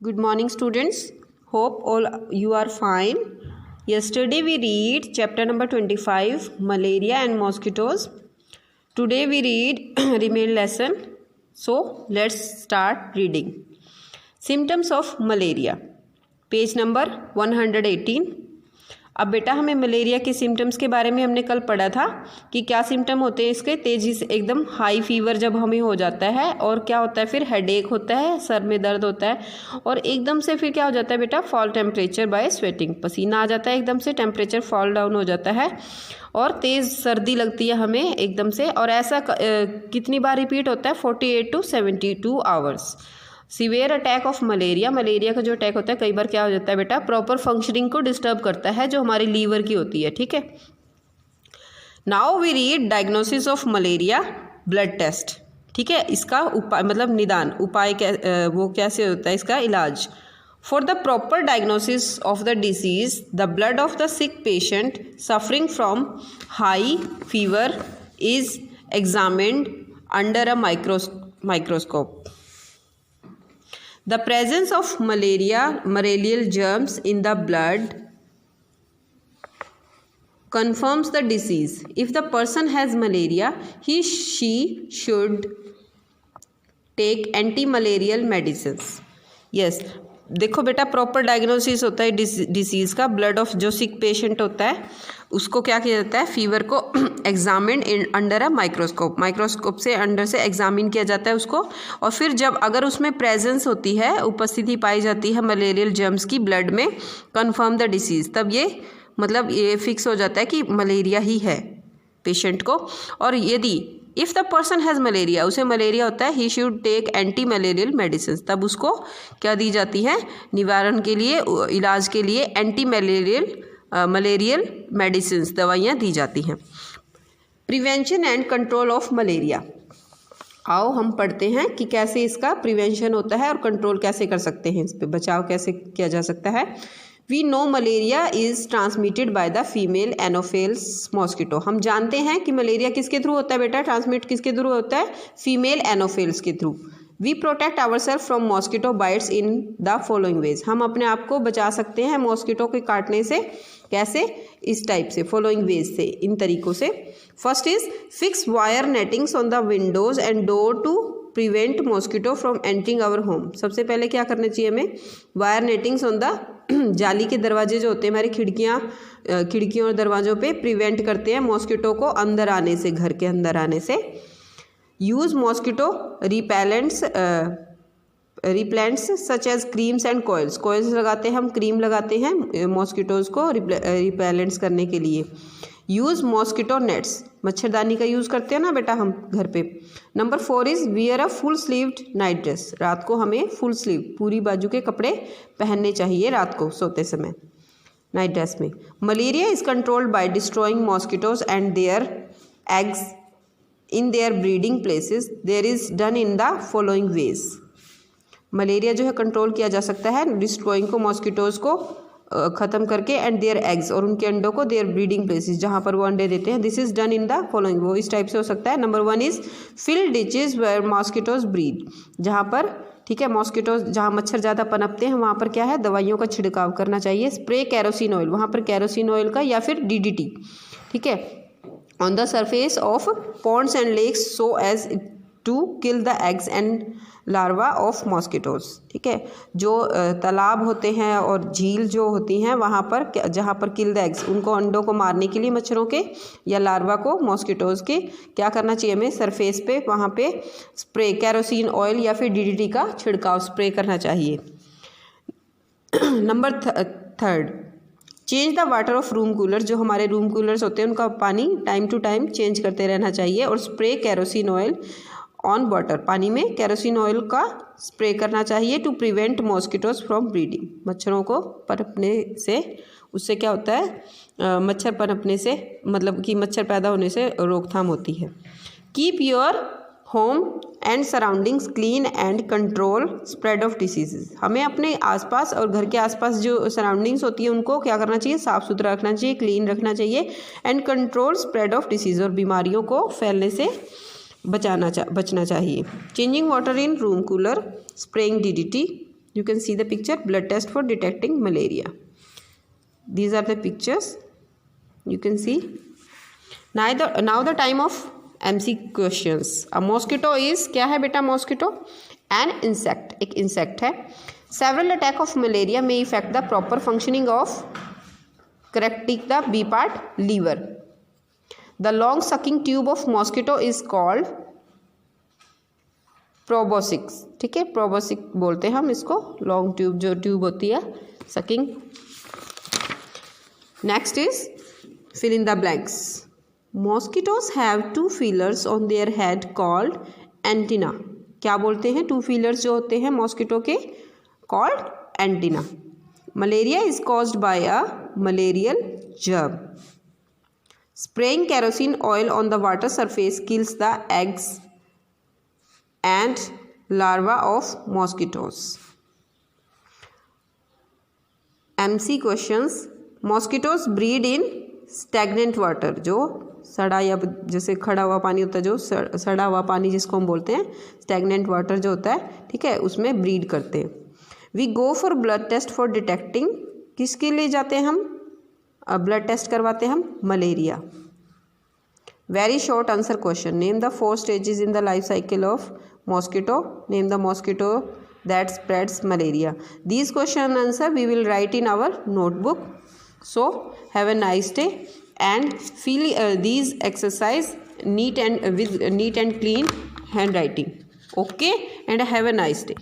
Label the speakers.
Speaker 1: Good morning, students. Hope all you are fine. Yesterday we read chapter number 25, Malaria and Mosquitoes. Today we read remain lesson. So let's start reading. Symptoms of malaria. Page number 118. अब बेटा हमें malaria के symptoms के बारे में हमने कल पढ़ा था कि क्या सिम्टम होते हैं इसके। तेज़ी से एकदम हाई फीवर जब हमें हो जाता है, और क्या होता है फिर हेडेक होता है, सर में दर्द होता है, और एकदम से फिर क्या हो जाता है बेटा, फॉल टेम्परेचर बाय स्वेटिंग, पसीना आ जाता है, एकदम से टेम्परेचर फॉल डाउन हो जाता है और तेज़ सर्दी लगती है हमें एकदम से। और ऐसा कितनी बार रिपीट होता है, 48 to 72 hours. Severe attack of malaria, malaria का जो अटैक होता है कई बार क्या हो जाता है बेटा, प्रॉपर फंक्शनिंग को डिस्टर्ब करता है जो हमारी लीवर की होती है। ठीक है, now we read diagnosis of malaria, blood test. ठीक है, इसका उपाय मतलब निदान, उपाय वो कैसे होता है, इसका इलाज। For the proper diagnosis of the disease the blood of the sick patient suffering from high fever is examined under a microscope. The presence of malarial germs in the blood confirms the disease. If the person has malaria, she should take anti-malarial medicines. Yes, देखो बेटा, proper diagnosis होता है disease का। Blood of जो सिक patient होता है उसको क्या किया जाता है, फीवर को examine under a microscope, microscope से अंडर से एग्जामिन किया जाता है उसको। और फिर जब अगर उसमें प्रेजेंस होती है, उपस्थिति पाई जाती है मलेरियल जर्म्स की ब्लड में, कंफर्म द डिसीज़, तब ये मतलब ये फिक्स हो जाता है कि मलेरिया ही है पेशेंट को। और यदि if the person has malaria, उसे मलेरिया होता है, he should take anti malarial medicine, तब उसको क्या दी जाती है, निवारण के लिए, इलाज के लिए एंटी मलेरियल मेडिसिन, दवाइयाँ दी जाती हैं। Prevention and control of malaria, आओ हम पढ़ते हैं कि कैसे इसका प्रिवेंशन होता है और कंट्रोल कैसे कर सकते हैं, इस पर बचाव कैसे किया जा सकता है। We know malaria is transmitted by the female anopheles mosquito, हम जानते हैं कि मलेरिया किसके थ्रू होता है बेटा, ट्रांसमिट किसके थ्रू होता है, फीमेल एनोफेल्स के थ्रू। We protect our self from mosquito bites in the following ways, हम अपने आप को बचा सकते हैं मॉस्किटो के काटने से, कैसे, इस टाइप से, फॉलोइंग वेज से, इन तरीक़ों से। First is fix wire nettings on the windows and door to prevent mosquito from entering our home. सबसे पहले क्या करना चाहिए हमें, वायर नेटिंग्स ऑन द, जाली के दरवाजे जो होते हैं हमारी खिड़कियों और दरवाज़ों पे प्रिवेंट करते हैं मॉस्किटो को अंदर आने से, घर के अंदर आने से। Use mosquito repellents such as creams and coils लगाते हैं हम, क्रीम लगाते हैं मॉस्किटोज़ को रिपेलेंट्स करने के लिए। यूज़ मॉस्किटो नेट्स, मच्छरदानी का यूज़ करते हैं ना बेटा हम घर पे। Number 4 is wear a full sleeved night dress, रात को हमें फुल स्लीव, पूरी बाजू के कपड़े पहनने चाहिए रात को सोते समय नाइट ड्रेस में। Malaria is controlled by destroying mosquitoes and their eggs in their breeding places, there is done in the following ways. Malaria जो है कंट्रोल किया जा सकता है डिस्ट्रॉइंग को, मॉस्किटोज़ को ख़त्म करके, एंड देयर एग्स, और उनके अंडों को, देयर ब्रीडिंग प्लेसेस, जहाँ पर वो अंडे देते हैं। This is done in the following, वो इस टाइप से हो सकता है। Number 1 is fill ditches where mosquitoes breed, जहाँ पर, ठीक है, मॉस्किटोज जहाँ मच्छर ज़्यादा पनपते हैं वहाँ पर क्या है, दवाइयों का छिड़काव करना चाहिए। स्प्रे कैरोसिन ऑयल, वहाँ पर कैरोसिन ऑयल का या फिर DDT, ठीक है, on the surface of ponds and lakes so as to kill the eggs and larva of mosquitoes. ठीक है, जो तालाब होते हैं और झील जो होती हैं वहाँ पर, जहाँ पर किल द एग्स, उनको अंडों को मारने के लिए मच्छरों के या लार्वा को, मॉस्किटोज के, क्या करना चाहिए हमें, सरफेस पे वहाँ पे स्प्रे कैरोसिन ऑयल या फिर DDT का छिड़काव, स्प्रे करना चाहिए। Number 3, change the water of room cooler, जो हमारे रूम कूलर्स होते हैं उनका पानी टाइम टू टाइम चेंज करते रहना चाहिए। और spray kerosene oil on water, पानी में कैरोसिन ऑयल का स्प्रे करना चाहिए to prevent mosquitoes from breeding, मच्छरों को पनपने से, उससे क्या होता है, मच्छर पनपने से, मतलब कि मच्छर पैदा होने से रोकथाम होती है। Keep your home and surroundings clean and control spread of diseases, हमें अपने आसपास और घर के आसपास जो सराउंडिंग्स होती है उनको क्या करना चाहिए, साफ़ सुथरा रखना चाहिए, क्लीन रखना चाहिए। And control spread of disease, और बीमारियों को फैलने से बचना चाहिए। Changing water in room cooler, spraying DDT, You can see the picture, blood test for detecting malaria. These are the pictures you can see. Now the time of MC questions. A mosquito is, क्या है बेटा mosquito? An insect, एक insect है. Several attack of malaria may affect the proper functioning of, correcting the B part, liver. The long sucking tube of mosquito is called proboscis. ठीक है, proboscis बोलते हैं हम इसको, लॉन्ग ट्यूब जो tube होती है sucking. Next is fill in the blanks. Mosquitoes have two feelers on their head called antenna. क्या बोलते हैं, टू फीलर्स जो होते हैं मॉस्किटो के, called antenna. Malaria is caused by a malarial germ. Spraying kerosene oil on the water surface kills the eggs and larvae of mosquitoes. MC questions. Mosquitoes breed in stagnant water. जो सड़ा या जैसे खड़ा हुआ पानी होता है, जो सड़ा हुआ पानी जिसको हम बोलते हैं, stagnant water जो होता है, ठीक है, उसमें ब्रीड करते हैं. We go for blood test for detecting. किसके लिए जाते हैं हम, ब्लड टेस्ट करवाते हैं हम, malaria. Very short answer question. Name the 4 stages in the life cycle of mosquito. Name the mosquito that spreads malaria. These question answer we will write in our notebook. So have a nice day and fill these exercise neat and with neat and clean handwriting. Okay, and have a nice day.